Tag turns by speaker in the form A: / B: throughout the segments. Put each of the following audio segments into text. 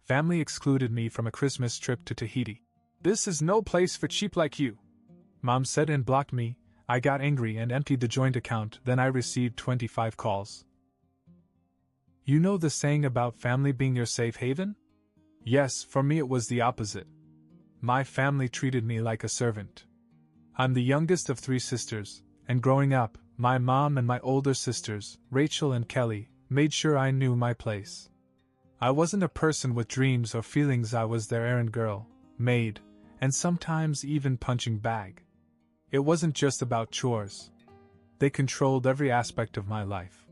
A: Family excluded me from a Christmas trip to Tahiti. This is no place for cheap like you, Mom said and blocked me. I got angry and emptied the joint account, then I received 25 calls. You know the saying about family being your safe haven? Yes, for me it was the opposite. My family treated me like a servant. I'm the youngest of 3 sisters, and growing up, my mom and my older sisters, Rachel and Kelly, made sure I knew my place. I wasn't a person with dreams or feelings. I was their errand girl, maid, and sometimes even punching bag. It wasn't just about chores. They controlled every aspect of my life.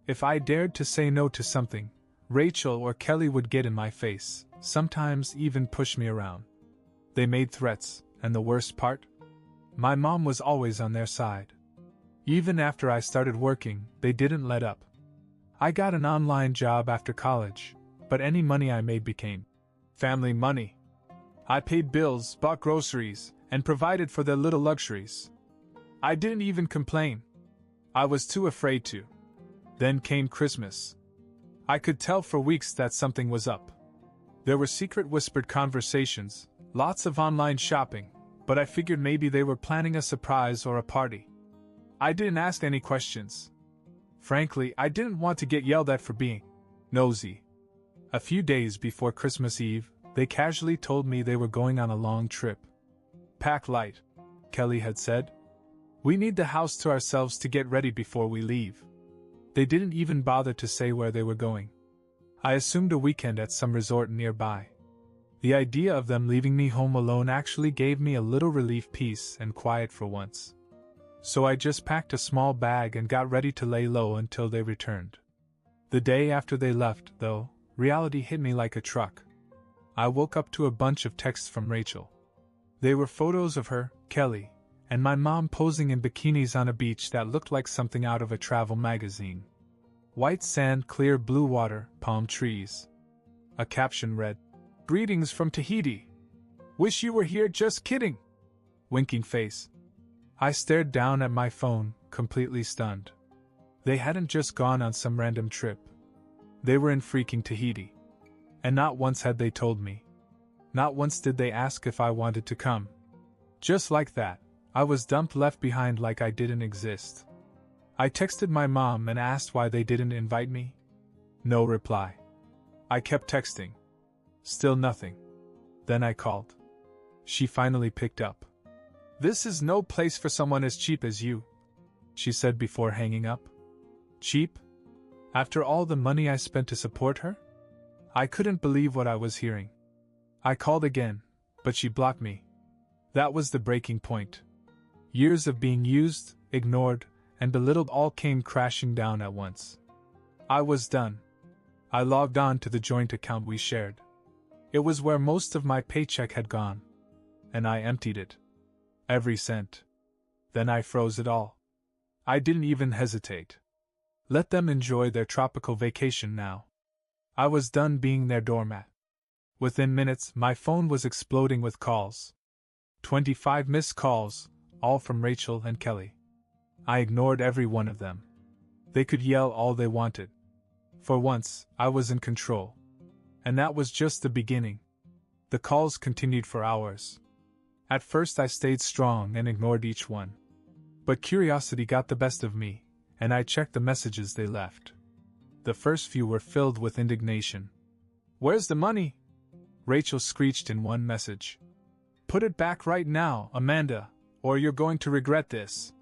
A: If I dared to say no to something, Rachel or Kelly would get in my face, sometimes even push me around. They made threats, and the worst part? My mom was always on their side. Even after I started working, they didn't let up. I got an online job after college, but any money I made became family money. I paid bills, bought groceries, and provided for their little luxuries. I didn't even complain. I was too afraid to. Then came Christmas. I could tell for weeks that something was up. There were secret whispered conversations, lots of online shopping, but I figured maybe they were planning a surprise or a party. I didn't ask any questions. Frankly, I didn't want to get yelled at for being nosy. A few days before Christmas Eve, they casually told me they were going on a long trip. Pack light, Kelly had said. We need the house to ourselves to get ready before we leave. They didn't even bother to say where they were going. I assumed a weekend at some resort nearby. The idea of them leaving me home alone actually gave me a little relief, peace, and quiet for once. So I just packed a small bag and got ready to lay low until they returned. The day after they left, though, reality hit me like a truck. I woke up to a bunch of texts from Rachel. They were photos of her, Kelly, and my mom posing in bikinis on a beach that looked like something out of a travel magazine. White sand, clear blue water, palm trees. A caption read, "Greetings from Tahiti. Wish you were here, just kidding." Winking face. I stared down at my phone, completely stunned. They hadn't just gone on some random trip. They were in freaking Tahiti. And not once had they told me. Not once did they ask if I wanted to come. Just like that, I was dumped, left behind like I didn't exist. I texted my mom and asked why they didn't invite me. No reply. I kept texting. Still nothing. Then I called. She finally picked up. "This is no place for someone as cheap as you," she said before hanging up. Cheap? After all the money I spent to support her? I couldn't believe what I was hearing. I called again, but she blocked me. That was the breaking point. Years of being used, ignored, and belittled all came crashing down at once. I was done. I logged on to the joint account we shared. It was where most of my paycheck had gone. And I emptied it. Every cent. Then I froze it all. I didn't even hesitate. Let them enjoy their tropical vacation now. I was done being their doormat. Within minutes, my phone was exploding with calls. 25 missed calls, all from Rachel and Kelly. I ignored every one of them. They could yell all they wanted. For once, I was in control. And that was just the beginning. The calls continued for hours. At first I stayed strong and ignored each one. But curiosity got the best of me, and I checked the messages they left. The first few were filled with indignation. "Where's the money?" Rachel screeched in one message. "Put it back right now, Amanda, or you're going to regret this,"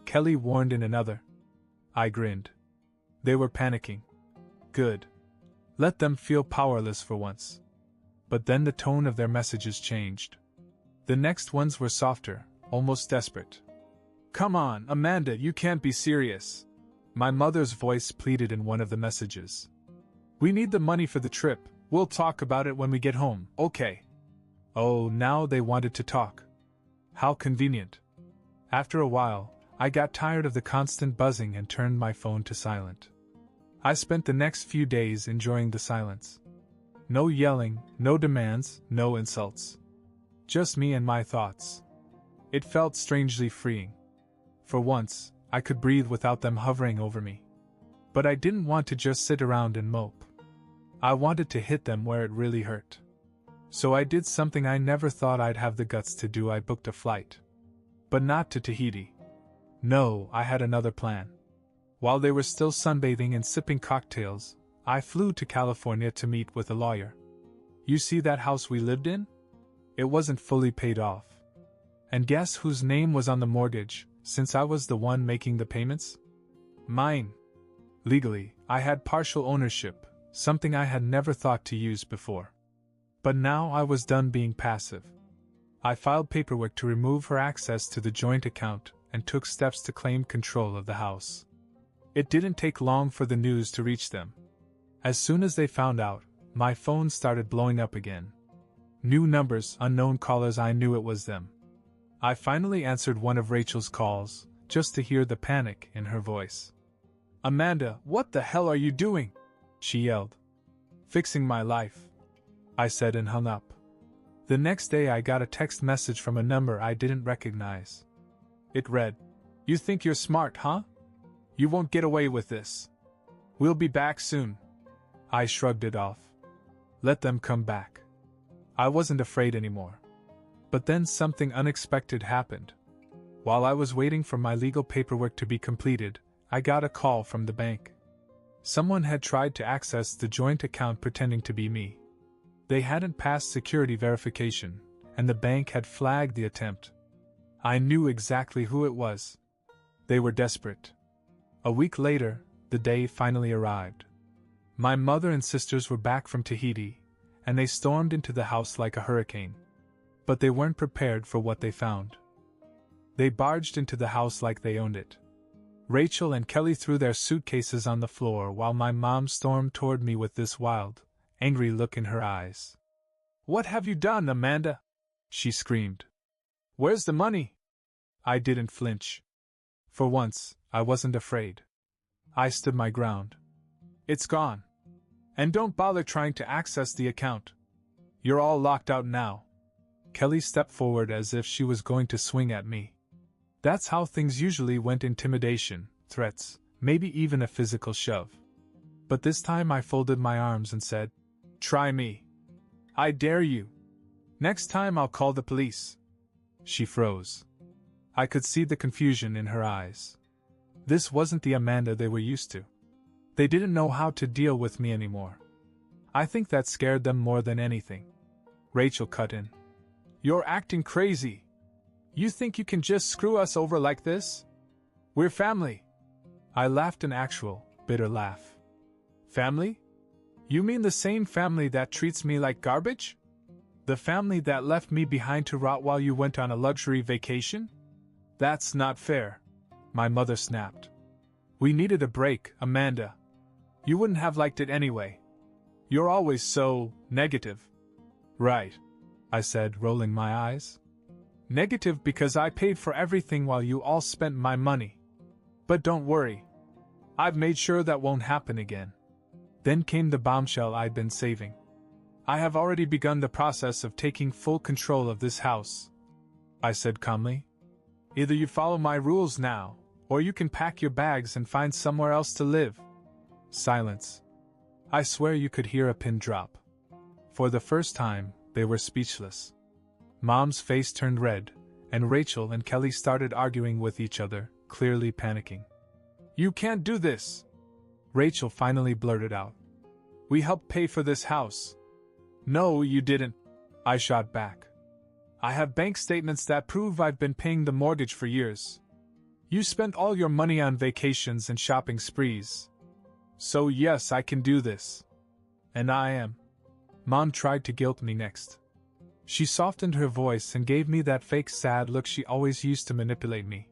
A: Kelly warned in another. I grinned. They were panicking. Good. Let them feel powerless for once. But then the tone of their messages changed. The next ones were softer, almost desperate. "Come on, Amanda, you can't be serious," my mother's voice pleaded in one of the messages. "We need the money for the trip. We'll talk about it when we get home, okay?" Oh, now they wanted to talk. How convenient. After a while, I got tired of the constant buzzing and turned my phone to silent. I spent the next few days enjoying the silence. No yelling, no demands, no insults. Just me and my thoughts. It felt strangely freeing. For once, I could breathe without them hovering over me. But I didn't want to just sit around and mope. I wanted to hit them where it really hurt. So I did something I never thought I'd have the guts to do. I booked a flight. But not to Tahiti. No, I had another plan. While they were still sunbathing and sipping cocktails, I flew to California to meet with a lawyer. You see that house we lived in? It wasn't fully paid off. And guess whose name was on the mortgage, since I was the one making the payments? Mine. Legally, I had partial ownership, something I had never thought to use before. But now I was done being passive. I filed paperwork to remove her access to the joint account and took steps to claim control of the house. It didn't take long for the news to reach them. As soon as they found out, my phone started blowing up again. New numbers, unknown callers. I knew it was them. I finally answered one of Rachel's calls, just to hear the panic in her voice. "Amanda, what the hell are you doing?" she yelled. "Fixing my life," I said and hung up. The next day I got a text message from a number I didn't recognize. It read, "You think you're smart, huh? You won't get away with this. We'll be back soon." I shrugged it off. Let them come back. I wasn't afraid anymore. But then something unexpected happened. While I was waiting for my legal paperwork to be completed, I got a call from the bank. Someone had tried to access the joint account pretending to be me. They hadn't passed security verification, and the bank had flagged the attempt. I knew exactly who it was. They were desperate. A week later, the day finally arrived. My mother and sisters were back from Tahiti, and they stormed into the house like a hurricane. But they weren't prepared for what they found. They barged into the house like they owned it. Rachel and Kelly threw their suitcases on the floor while my mom stormed toward me with this wild, angry look in her eyes. "What have you done, Amanda?" she screamed. "Where's the money?" I didn't flinch. For once, I wasn't afraid. I stood my ground. "It's gone. And don't bother trying to access the account. You're all locked out now." Kelly stepped forward as if she was going to swing at me. That's how things usually went: intimidation, threats, maybe even a physical shove. But this time I folded my arms and said, "Try me. I dare you. Next time I'll call the police." She froze. I could see the confusion in her eyes. This wasn't the Amanda they were used to. They didn't know how to deal with me anymore. I think that scared them more than anything. Rachel cut in. "You're acting crazy. You think you can just screw us over like this? We're family." I laughed, an actual, bitter laugh. "Family? You mean the same family that treats me like garbage? The family that left me behind to rot while you went on a luxury vacation? That's not fair," my mother snapped. "We needed a break, Amanda. You wouldn't have liked it anyway. You're always so negative." "Right," I said, rolling my eyes. "Negative because I paid for everything while you all spent my money. But don't worry. I've made sure that won't happen again." Then came the bombshell I'd been saving. "I have already begun the process of taking full control of this house," I said calmly. "Either you follow my rules now, or you can pack your bags and find somewhere else to live." Silence. I swear you could hear a pin drop. For the first time, they were speechless. Mom's face turned red, and Rachel and Kelly started arguing with each other, clearly panicking. "You can't do this!" Rachel finally blurted out. "We helped pay for this house." "No, you didn't," I shot back. "I have bank statements that prove I've been paying the mortgage for years. You spent all your money on vacations and shopping sprees. So yes, I can do this. And I am." Mom tried to guilt me next. She softened her voice and gave me that fake sad look she always used to manipulate me.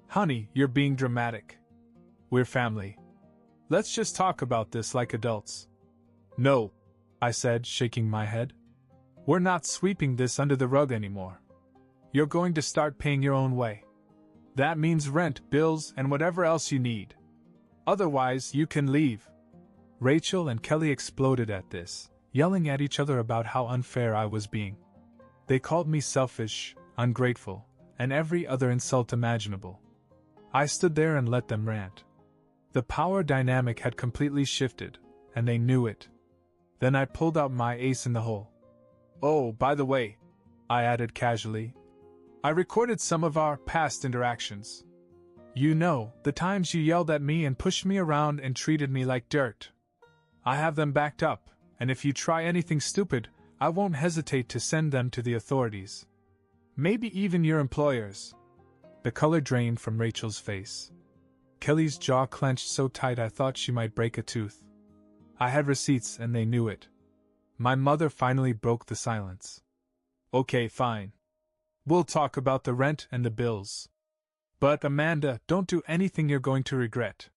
A: "Honey, you're being dramatic. We're family. Let's just talk about this like adults." "No," I said, shaking my head. "We're not sweeping this under the rug anymore. You're going to start paying your own way. That means rent, bills, and whatever else you need. Otherwise, you can leave." Rachel and Kelly exploded at this, yelling at each other about how unfair I was being. They called me selfish, ungrateful, and every other insult imaginable. I stood there and let them rant. The power dynamic had completely shifted, and they knew it. Then I pulled out my ace in the hole. "Oh, by the way," I added casually, "I recorded some of our past interactions. You know, the times you yelled at me and pushed me around and treated me like dirt. I have them backed up, and if you try anything stupid, I won't hesitate to send them to the authorities. Maybe even your employers." The color drained from Rachel's face. Kelly's jaw clenched so tight I thought she might break a tooth. I had receipts and they knew it. My mother finally broke the silence. "Okay, fine. We'll talk about the rent and the bills. But Amanda, don't do anything you're going to regret."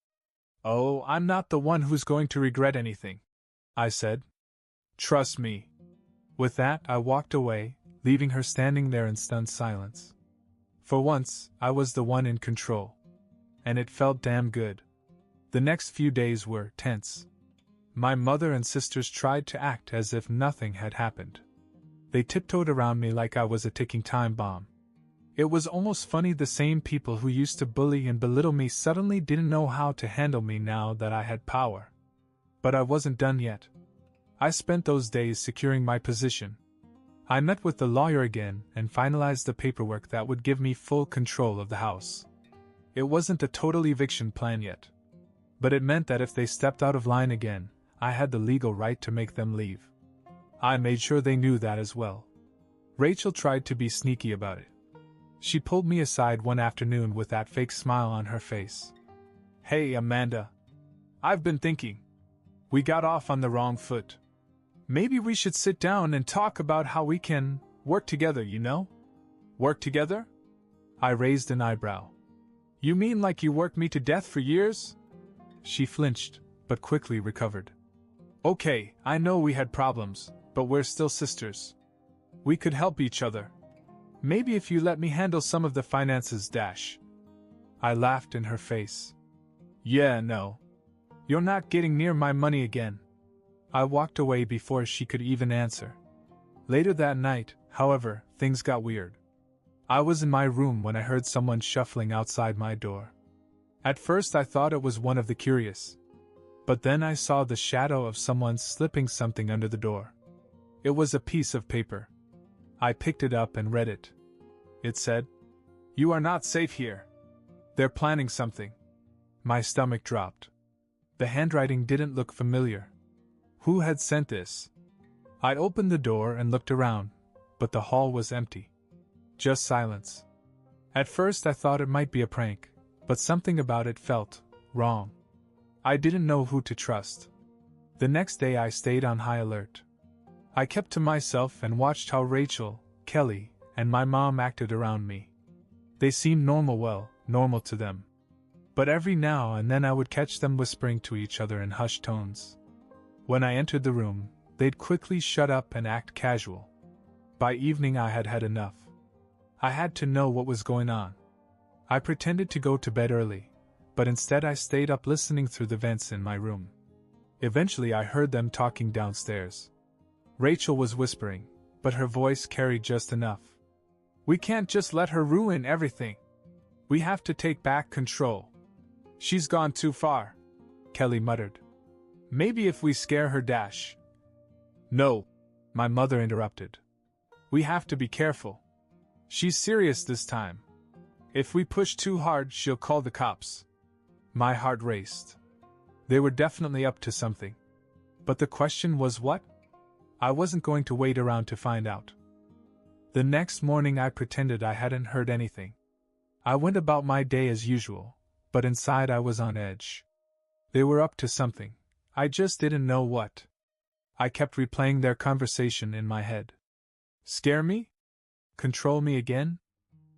A: "Oh, I'm not the one who's going to regret anything," I said. "Trust me." With that, I walked away, leaving her standing there in stunned silence. For once, I was the one in control. And it felt damn good. The next few days were tense. My mother and sisters tried to act as if nothing had happened. They tiptoed around me like I was a ticking time bomb. It was almost funny the same people who used to bully and belittle me suddenly didn't know how to handle me now that I had power. But I wasn't done yet. I spent those days securing my position. I met with the lawyer again and finalized the paperwork that would give me full control of the house. It wasn't a total eviction plan yet. But it meant that if they stepped out of line again, I had the legal right to make them leave. I made sure they knew that as well. Rachel tried to be sneaky about it. She pulled me aside one afternoon with that fake smile on her face. "Hey, Amanda. I've been thinking. We got off on the wrong foot. Maybe we should sit down and talk about how we can work together, you know?" "Work together?" I raised an eyebrow. "You mean like you worked me to death for years?" She flinched, but quickly recovered. "Okay, I know we had problems, but we're still sisters. We could help each other. Maybe if you let me handle some of the finances, Dash." I laughed in her face. "Yeah, no. You're not getting near my money again." I walked away before she could even answer. Later that night, however, things got weird. I was in my room when I heard someone shuffling outside my door. At first I thought it was one of the curious. But then I saw the shadow of someone slipping something under the door. It was a piece of paper. I picked it up and read it. It said, "You are not safe here. They're planning something." My stomach dropped. The handwriting didn't look familiar. Who had sent this? I opened the door and looked around, but the hall was empty. Just silence. At first I thought it might be a prank, but something about it felt wrong. I didn't know who to trust. The next day I stayed on high alert. I kept to myself and watched how Rachel, Kelly, and my mom acted around me. They seemed normal to them. But every now and then I would catch them whispering to each other in hushed tones. When I entered the room, they'd quickly shut up and act casual. By evening I had had enough. I had to know what was going on. I pretended to go to bed early, but instead I stayed up listening through the vents in my room. Eventually I heard them talking downstairs. Rachel was whispering, but her voice carried just enough. "We can't just let her ruin everything. We have to take back control. She's gone too far," Kelly muttered. "Maybe if we scare her, Dash." "No," my mother interrupted. "We have to be careful. She's serious this time. If we push too hard, she'll call the cops." My heart raced. They were definitely up to something. But the question was what? I wasn't going to wait around to find out. The next morning I pretended I hadn't heard anything. I went about my day as usual, but inside I was on edge. They were up to something. I just didn't know what. I kept replaying their conversation in my head. Scare me? Control me again?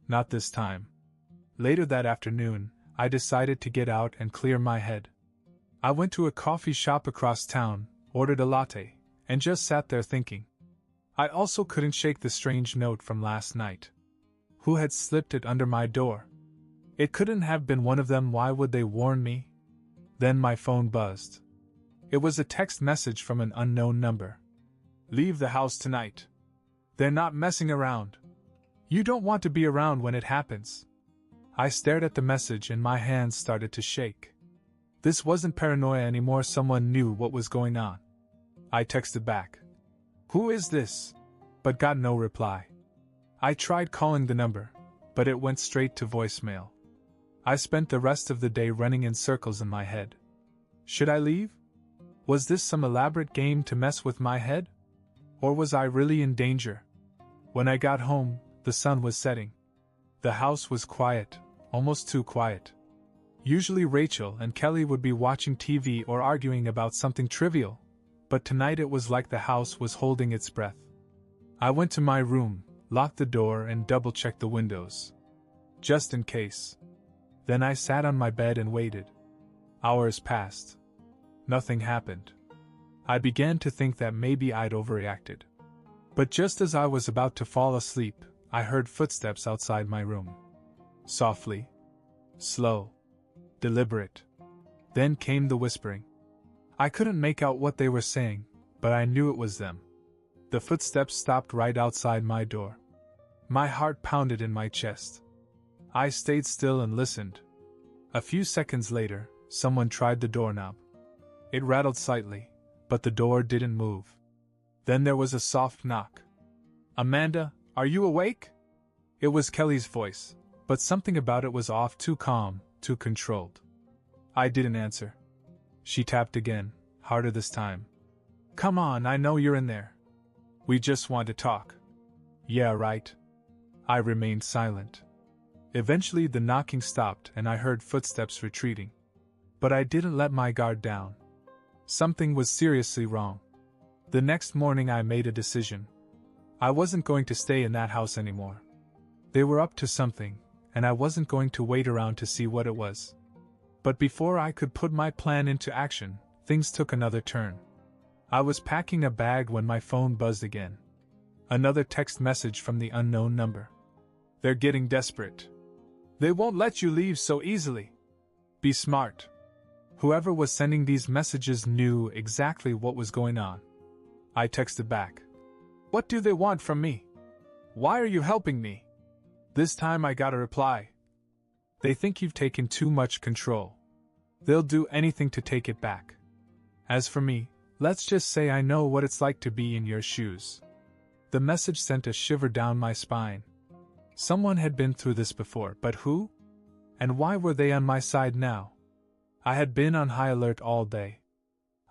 A: Not this time. Later that afternoon, I decided to get out and clear my head. I went to a coffee shop across town, ordered a latte, and just sat there thinking. I also couldn't shake the strange note from last night. Who had slipped it under my door? It couldn't have been one of them. Why would they warn me? Then my phone buzzed. It was a text message from an unknown number. "Leave the house tonight. They're not messing around. You don't want to be around when it happens." I stared at the message and my hands started to shake. This wasn't paranoia anymore. Someone knew what was going on. I texted back. Who is this? But got no reply. I tried calling the number, but it went straight to voicemail. I spent the rest of the day running in circles in my head. Should I leave? Was this some elaborate game to mess with my head? Or was I really in danger? When I got home, the sun was setting. The house was quiet, almost too quiet. Usually Rachel and Kelly would be watching TV or arguing about something trivial, but tonight it was like the house was holding its breath. I went to my room, locked the door and double-checked the windows. Just in case. Then I sat on my bed and waited. Hours passed. Nothing happened. I began to think that maybe I'd overreacted. But just as I was about to fall asleep, I heard footsteps outside my room. Softly. Slow. Deliberate. Then came the whispering. I couldn't make out what they were saying, but I knew it was them. The footsteps stopped right outside my door. My heart pounded in my chest. I stayed still and listened. A few seconds later, someone tried the doorknob. It rattled slightly, but the door didn't move. Then there was a soft knock. Amanda, are you awake? It was Kelly's voice, but something about it was off, too calm, too controlled. I didn't answer. She tapped again, harder this time. Come on, I know you're in there. We just want to talk. Yeah, right. I remained silent. Eventually the knocking stopped and I heard footsteps retreating. But I didn't let my guard down. Something was seriously wrong. The next morning I made a decision. I wasn't going to stay in that house anymore. They were up to something, and I wasn't going to wait around to see what it was. But before I could put my plan into action, things took another turn. I was packing a bag when my phone buzzed again. Another text message from the unknown number. They're getting desperate. They won't let you leave so easily. Be smart. Whoever was sending these messages knew exactly what was going on. I texted back. What do they want from me? Why are you helping me? This time I got a reply. They think you've taken too much control. They'll do anything to take it back. As for me, let's just say I know what it's like to be in your shoes. The message sent a shiver down my spine. Someone had been through this before, but who? And why were they on my side now? I had been on high alert all day.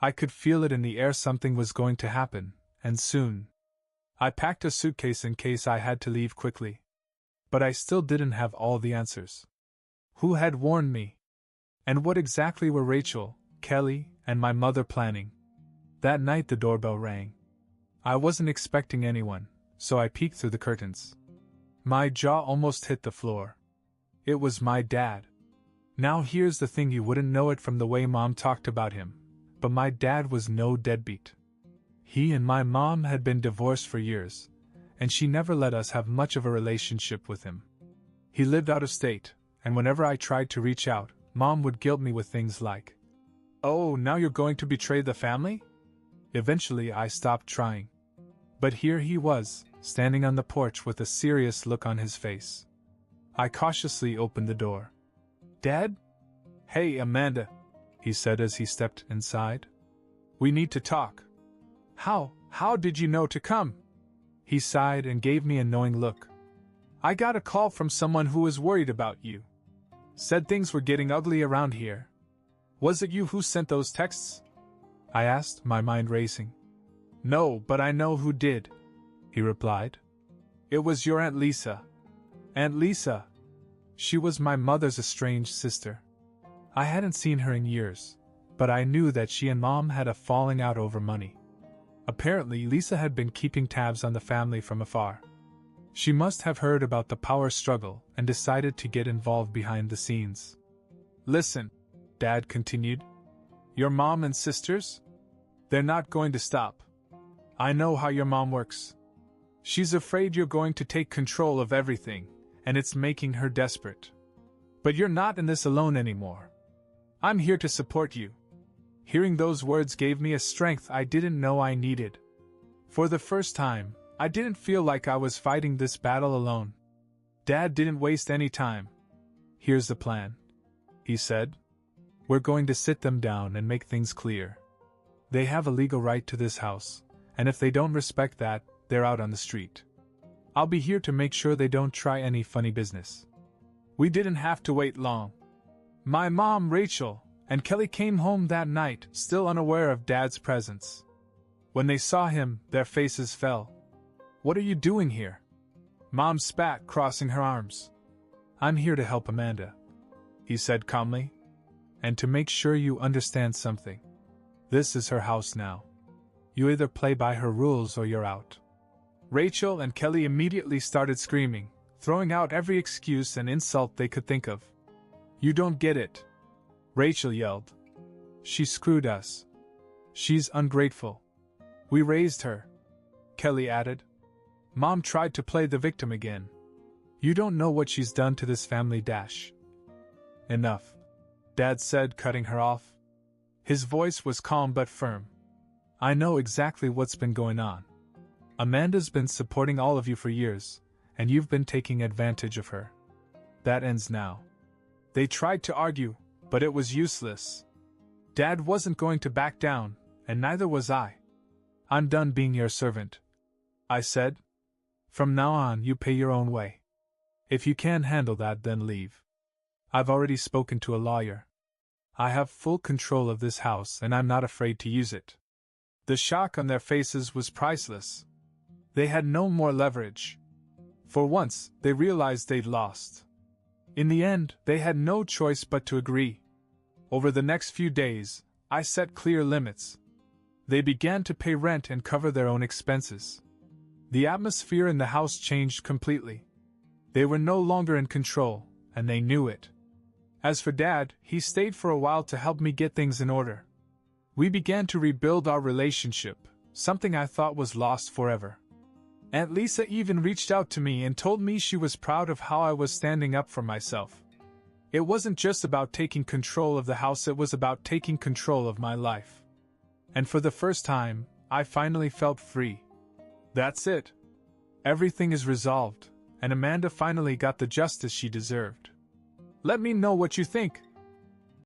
A: I could feel it in the air, something was going to happen, and soon. I packed a suitcase in case I had to leave quickly. But I still didn't have all the answers. Who had warned me? And what exactly were Rachel, Kelly, and my mother planning? That night the doorbell rang. I wasn't expecting anyone, so I peeked through the curtains. My jaw almost hit the floor. It was my dad. Now here's the thing, you wouldn't know it from the way Mom talked about him, but my dad was no deadbeat. He and my mom had been divorced for years, and she never let us have much of a relationship with him. He lived out of state, and whenever I tried to reach out, Mom would guilt me with things like, "Oh, now you're going to betray the family?" Eventually I stopped trying. But here he was, standing on the porch with a serious look on his face. I cautiously opened the door. "Dad?" "Hey, Amanda," he said as he stepped inside. "We need to talk." How did you know to come?" He sighed and gave me a knowing look. "I got a call from someone who was worried about you. Said things were getting ugly around here. Was it you who sent those texts?" I asked, my mind racing. "No, but I know who did," he replied. "It was your Aunt Lisa." Aunt Lisa? She was my mother's estranged sister. I hadn't seen her in years, but I knew that she and Mom had a falling out over money. Apparently, Lisa had been keeping tabs on the family from afar. She must have heard about the power struggle and decided to get involved behind the scenes. "Listen," Dad continued. "Your mom and sisters? They're not going to stop. I know how your mom works. She's afraid you're going to take control of everything, and it's making her desperate. But you're not in this alone anymore. I'm here to support you." Hearing those words gave me a strength I didn't know I needed. For the first time, I didn't feel like I was fighting this battle alone. Dad didn't waste any time. "Here's the plan," he said. "We're going to sit them down and make things clear. They have a legal right to this house, and if they don't respect that, they're out on the street. I'll be here to make sure they don't try any funny business. We didn't have to wait long. My mom, Rachel, and Kelly came home that night, still unaware of Dad's presence. When they saw him, their faces fell. "What are you doing here?" Mom spat, crossing her arms. "I'm here to help Amanda," he said calmly. "And to make sure you understand something. This is her house now. You either play by her rules or you're out." Rachel and Kelly immediately started screaming, throwing out every excuse and insult they could think of. "You don't get it," Rachel yelled. "She screwed us. She's ungrateful. We raised her," Kelly added. Mom tried to play the victim again. "You don't know what she's done to this family." "Enough," Dad said, cutting her off. His voice was calm but firm. "I know exactly what's been going on. Amanda's been supporting all of you for years, and you've been taking advantage of her. That ends now." They tried to argue, but it was useless. Dad wasn't going to back down, and neither was I. "I'm done being your servant," I said. "From now on, you pay your own way. If you can't handle that, then leave. I've already spoken to a lawyer. I have full control of this house, and I'm not afraid to use it." The shock on their faces was priceless. They had no more leverage. For once, they realized they'd lost. In the end, they had no choice but to agree. Over the next few days, I set clear limits. They began to pay rent and cover their own expenses. The atmosphere in the house changed completely. They were no longer in control, and they knew it. As for Dad, he stayed for a while to help me get things in order. We began to rebuild our relationship, something I thought was lost forever. Aunt Lisa even reached out to me and told me she was proud of how I was standing up for myself. It wasn't just about taking control of the house, it was about taking control of my life. And for the first time, I finally felt free. That's it. Everything is resolved, and Amanda finally got the justice she deserved. Let me know what you think.